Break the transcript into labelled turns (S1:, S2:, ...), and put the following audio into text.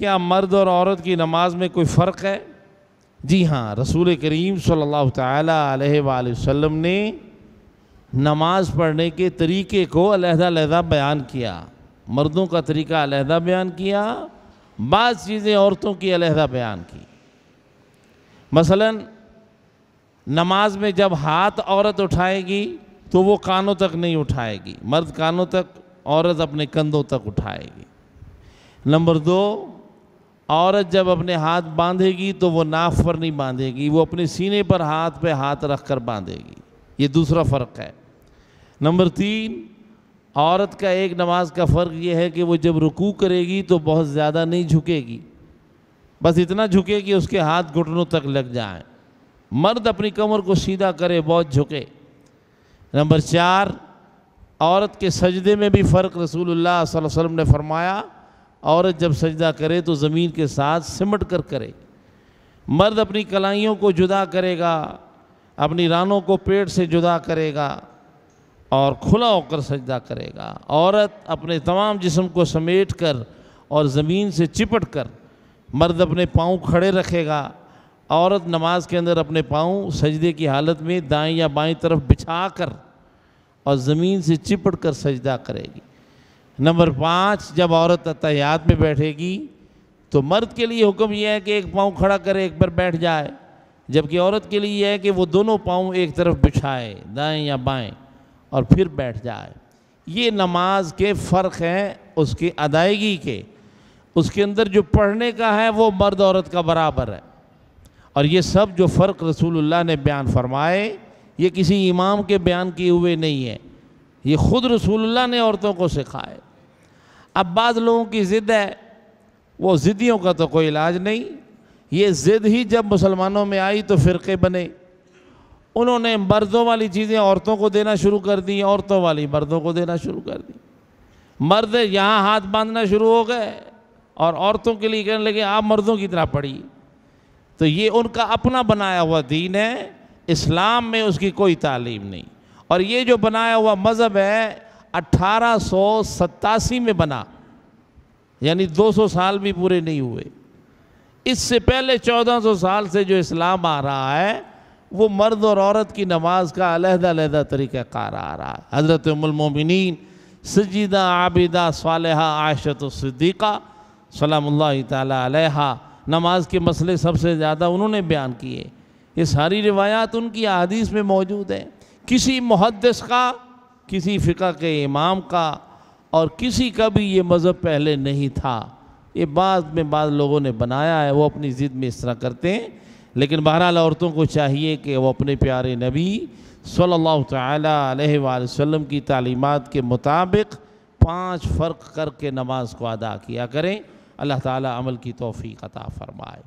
S1: کیا مرد اور عورت کی نماز میں کوئی فرق ہے؟ جی ہاں، رسول کریم صلی اللہ تعالیٰ علیہ وآلہ وسلم نے نماز پڑھنے کے طریقے کو علیحدہ علیحدہ بیان کیا۔ مردوں کا طریقہ علیحدہ بیان کیا، بعض چیزیں عورتوں کی علیحدہ بیان کی۔ مثلا نماز میں جب ہاتھ عورت اٹھائے گی تو وہ کانوں تک نہیں اٹھائے گی، مرد کانوں تک، عورت اپنے کندھوں تک اٹھائے گی۔ نمبر 2، عورت جب اپنے ہاتھ باندھے گی تو وہ ناف پر نہیں باندھے گی، وہ اپنے سینے پر ہاتھ پہ ہاتھ رکھ کر باندھے گی۔ یہ دوسرا فرق ہے۔ نمبر 3، عورت کا ایک نماز کا فرق یہ ہے کہ وہ جب رکوع کرے گی تو بہت زیادہ نہیں جھکے گی، بس اتنا جھکے کہ اس کے ہاتھ گھٹنوں تک لگ جائیں۔ مرد اپنی کمر کو سیدھا کرے، بہت جھکے۔ نمبر 4، عورت کے سجدے میں بھی فرق رسول اللہ صلی اللہ علیہ وسلم نے فرمایا، عورت جب سجدہ کرے تو زمین کے ساتھ سمٹ کر کرے۔ مرد اپنی کلائیوں کو جدا کرے گا، اپنی رانوں کو پیٹ سے جدا کرے گا اور کھلا ہو کر سجدہ کرے گا۔ عورت اپنے تمام جسم کو سمیٹ کر اور زمین سے چپٹ کر، مرد اپنے پاؤں کھڑے رکھے گا۔ عورت نماز کے اندر اپنے پاؤں سجدے کی حالت میں دائیں یا بائیں طرف بچھا کر اور زمین سے چپٹ کر سجدہ کرے گی۔ نمبر 5، جب عورت اتحیات میں بیٹھے گی تو مرد کے لیے حکم یہ ہے کہ ایک پاؤں کھڑا کرے، ایک پر بیٹھ جائے، جبکہ عورت کے لیے یہ ہے کہ وہ دونوں پاؤں ایک طرف بچھائے، دائیں یا بائیں، اور پھر بیٹھ جائے۔ یہ نماز کے فرق ہیں اس کی ادائیگی کے۔ اس کے اندر جو پڑھنے کا ہے وہ مرد عورت کا برابر ہے۔ اور یہ سب جو فرق رسول اللہ نے بیان فرمائے، یہ کسی امام کے بیان کیے ہوئے نہیں ہے، یہ خود رسول اللہ نے عورتوں کو سکھائے۔ اب بعض لوگوں کی ضد ہے، وہ ضدیوں کا تو کوئی علاج نہیں۔ یہ ضد ہی جب مسلمانوں میں آئی تو فرقے بنے، انہوں نے مردوں والی چیزیں عورتوں کو دینا شروع کر دی، عورتوں والی مردوں کو دینا شروع کر دی۔ مرد یہاں ہاتھ باندھنا شروع ہو گئے اور عورتوں کے لیے کہنے لگے آپ مردوں کی طرح پڑھیے۔ تو یہ ان کا اپنا بنایا ہوا دین ہے، اسلام میں اس کی کوئی تعلیم نہیں۔ اور یہ جو بنایا ہوا مذہب ہے 1887 میں بنا، یعنی 200 سال بھی پورے نہیں ہوئے۔ اس سے پہلے 1400 سال سے جو اسلام آ رہا ہے وہ مرد اور عورت کی نماز کا علیحدہ علیحدہ طریقہ کار آ رہا ہے۔ حضرت ام المومنین سجیدہ عابدہ صالحہ عائشہ صدیقہ سلام اللہ تعالی علیہا نماز کے مسئلے سب سے زیادہ انہوں نے بیان کیے۔ یہ ساری روایات ان کی احادیث میں موجود ہیں۔ کسی محدث کا، کسی فقہ کے امام کا اور کسی کا بھی یہ مذہب پہلے نہیں تھا۔ یہ بعد میں بعض لوگوں نے بنایا ہے، وہ اپنی ضد میں اس طرح کرتے ہیں۔ لیکن بہرحال عورتوں کو چاہیے کہ وہ اپنے پیارے نبی صلی اللہ تعالیٰ علیہ وآلہ وسلم کی تعلیمات کے مطابق 5 فرق کر کے نماز کو ادا کیا کریں۔ اللہ تعالیٰ عمل کی توفیق عطا فرمائے۔